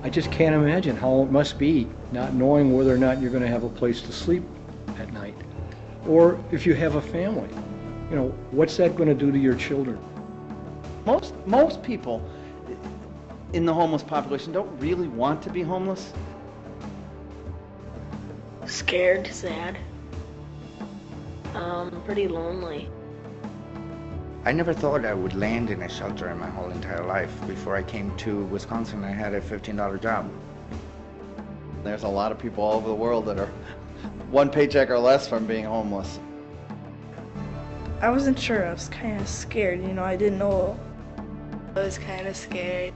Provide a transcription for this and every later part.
I just can't imagine how it must be not knowing whether or not you're going to have a place to sleep at night. Or if you have a family, what's that going to do to your children? Most people in the homeless population don't really want to be homeless. Scared, sad, pretty lonely. I never thought I would land in a shelter in my whole entire life. Before I came to Wisconsin, I had a $15 job. There's a lot of people all over the world that are one paycheck or less from being homeless. I wasn't sure. I was kind of scared, I didn't know. I was kind of scared.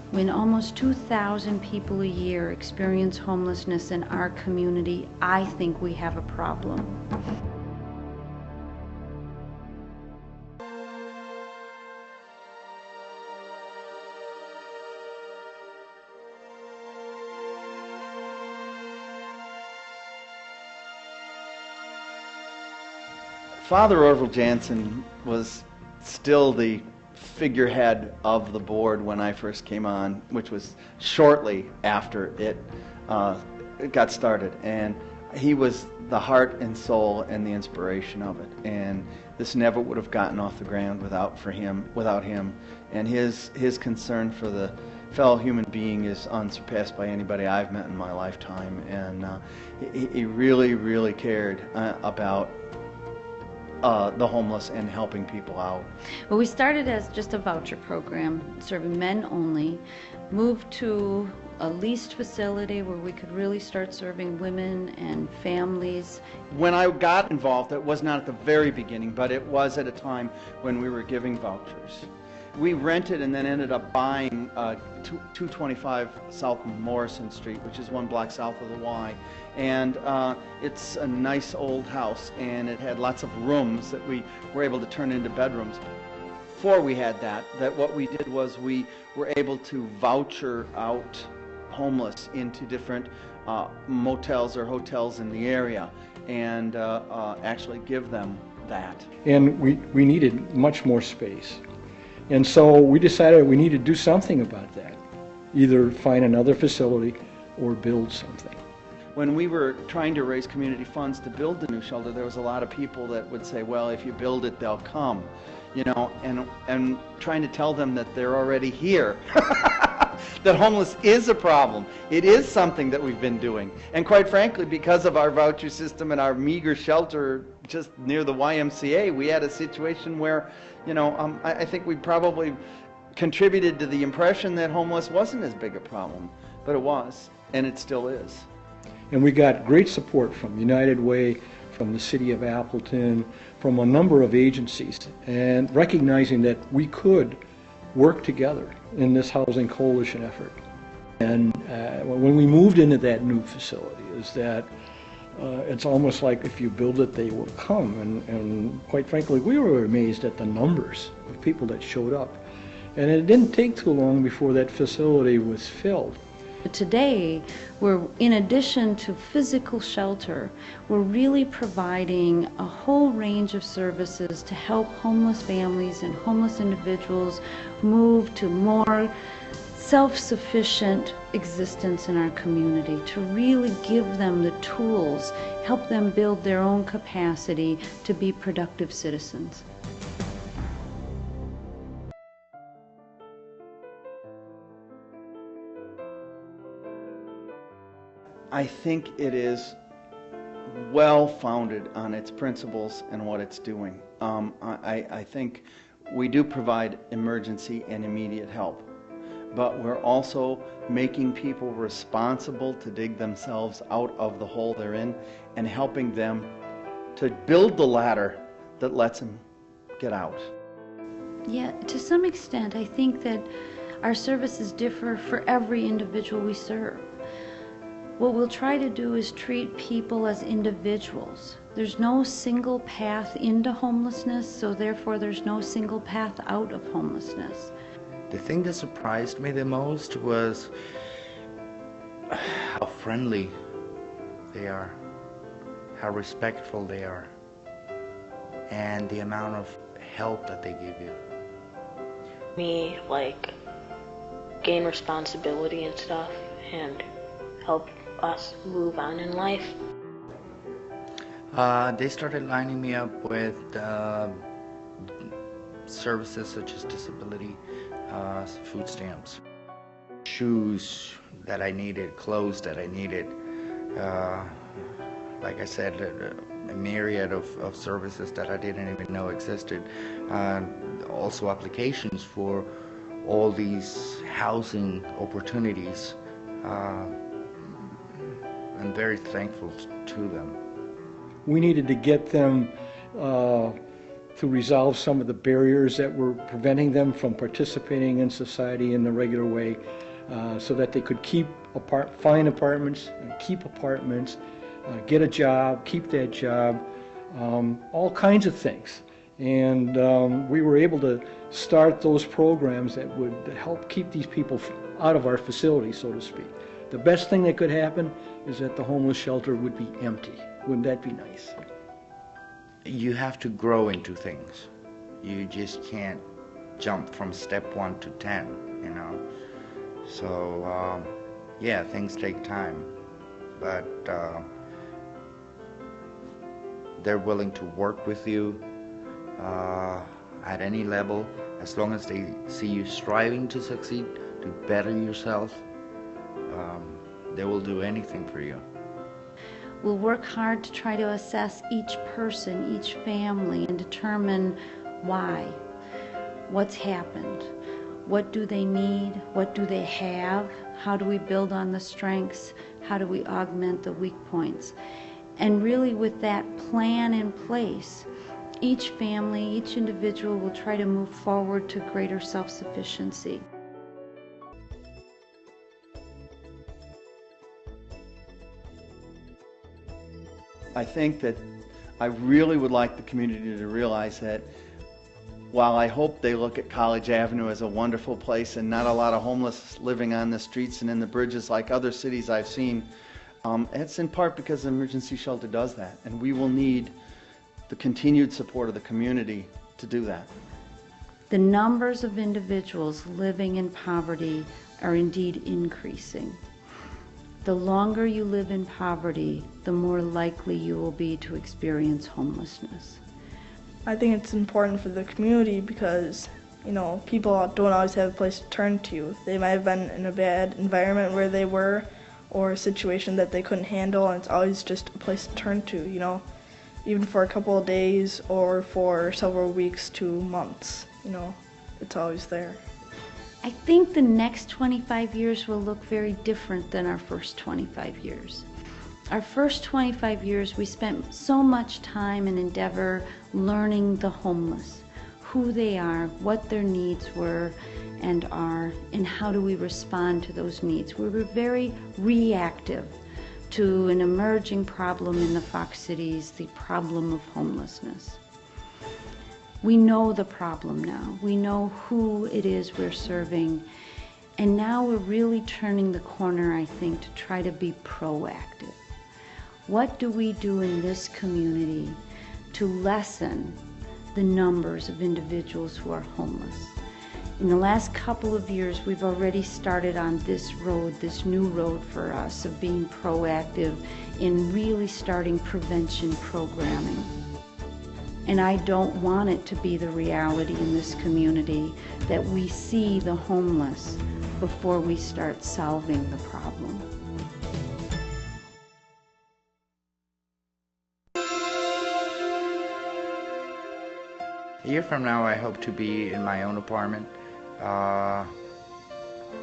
When almost 2,000 people a year experience homelessness in our community, I think we have a problem. Father Orville Jansen was still the figurehead of the board when I first came on, which was shortly after it got started. And he was the heart and soul and the inspiration of it. And this never would have gotten off the ground without him. And his concern for the fellow human being is unsurpassed by anybody I've met in my lifetime. And he really, really cared about the homeless and helping people out. Well, we started as just a voucher program, serving men only, moved to a leased facility where we could really start serving women and families. When I got involved, it was not at the very beginning, but it was at a time when we were giving vouchers. We rented and then ended up buying 225 South Morrison Street, which is 1 block south of the Y. And it's a nice old house, and it had lots of rooms that we were able to turn into bedrooms. Before we had that what we did was we were able to voucher out homeless into different motels or hotels in the area and actually give them that. And we needed much more space. And so we decided we need to do something about that, either find another facility or build something. When we were trying to raise community funds to build the new shelter, there was a lot of people that would say, well, if you build it, they'll come, and trying to tell them that they're already here. That homeless is a problem. It is something that we've been doing. And quite frankly, because of our voucher system and our meager shelter just near the YMCA, we had a situation where, I think we probably contributed to the impression that homeless wasn't as big a problem, but it was, and it still is. And we got great support from United Way, from the City of Appleton, from a number of agencies, and recognizing that we could work together in this housing coalition effort. And when we moved into that new facility, is that it's almost like if you build it, they will come. And quite frankly, we were amazed at the numbers of people that showed up. And it didn't take too long before that facility was filled. Today, in addition to physical shelter, we're really providing a whole range of services to help homeless families and homeless individuals move to more self-sufficient existence in our community, to really give them the tools, help them build their own capacity to be productive citizens. I think it is well founded on its principles and what it's doing. I think we do provide emergency and immediate help, but we're also making people responsible to dig themselves out of the hole they're in and helping them to build the ladder that lets them get out. Yeah, to some extent, I think that our services differ for every individual we serve. What we'll try to do is treat people as individuals. There's no single path into homelessness, so therefore there's no single path out of homelessness. The thing that surprised me the most was how friendly they are, how respectful they are, and the amount of help that they give you. Me, gain responsibility and stuff and help us move on in life. They started lining me up with services such as disability, food stamps, shoes that I needed, clothes that I needed. Like I said, a myriad of services that I didn't even know existed. Also applications for all these housing opportunities. I'm very thankful to them. We needed to get them to resolve some of the barriers that were preventing them from participating in society in the regular way, so that they could find apartments, keep apartments, get a job, keep that job, all kinds of things. And we were able to start those programs that would help keep these people out of our facility, so to speak. The best thing that could happen is that the homeless shelter would be empty. Wouldn't that be nice? You have to grow into things. You just can't jump from step 1 to 10, you know. So, yeah, things take time, but they're willing to work with you at any level, as long as they see you striving to succeed, to better yourself. They will do anything for you. We'll work hard to try to assess each person, each family, and determine why, what's happened, what do they need, what do they have, how do we build on the strengths, how do we augment the weak points. And really with that plan in place, each family, each individual will try to move forward to greater self-sufficiency. I think that I really would like the community to realize that while I hope they look at College Avenue as a wonderful place and not a lot of homeless living on the streets and in the bridges like other cities I've seen, it's in part because the emergency shelter does that, and we will need the continued support of the community to do that. The numbers of individuals living in poverty are indeed increasing. The longer you live in poverty, the more likely you will be to experience homelessness. I think it's important for the community because, you know, people don't always have a place to turn to. They might have been in a bad environment where they were, or a situation that they couldn't handle, and it's always just a place to turn to, you know, even for a couple of days or for several weeks to months, you know, it's always there. I think the next 25 years will look very different than our first 25 years. Our first 25 years, we spent so much time and endeavor learning the homeless, who they are, what their needs were and are, and how do we respond to those needs. We were very reactive to an emerging problem in the Fox Cities, the problem of homelessness. We know the problem now. We know who it is we're serving. And now we're really turning the corner, I think, to try to be proactive. What do we do in this community to lessen the numbers of individuals who are homeless? In the last couple of years, we've already started on this road, this new road for us of being proactive in really starting prevention programming. And I don't want it to be the reality in this community that we see the homeless before we start solving the problem. A year from now, I hope to be in my own apartment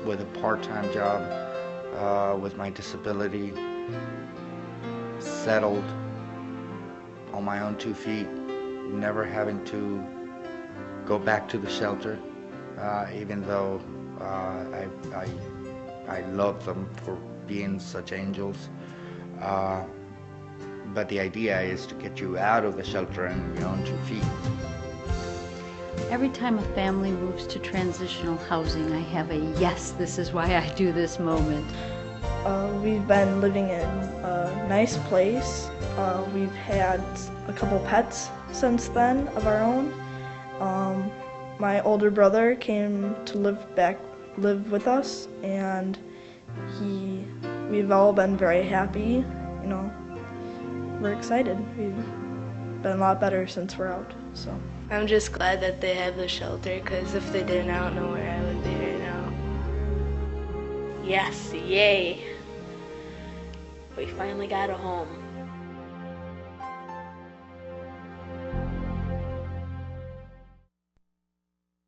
with a part-time job, with my disability, settled on my own 2 feet, never having to go back to the shelter, even though I love them for being such angels. But the idea is to get you out of the shelter on your own 2 feet. Every time a family moves to transitional housing, I have a yes, this is why I do this moment. We've been living in a nice place. We've had a couple pets since then of our own. My older brother came to live back live with us, and we've all been very happy. You know, we're excited. We've been a lot better since we're out. So I'm just glad that they have the shelter, because if they didn't, I don't know where I would be right now. Yes, yay. We finally got a home.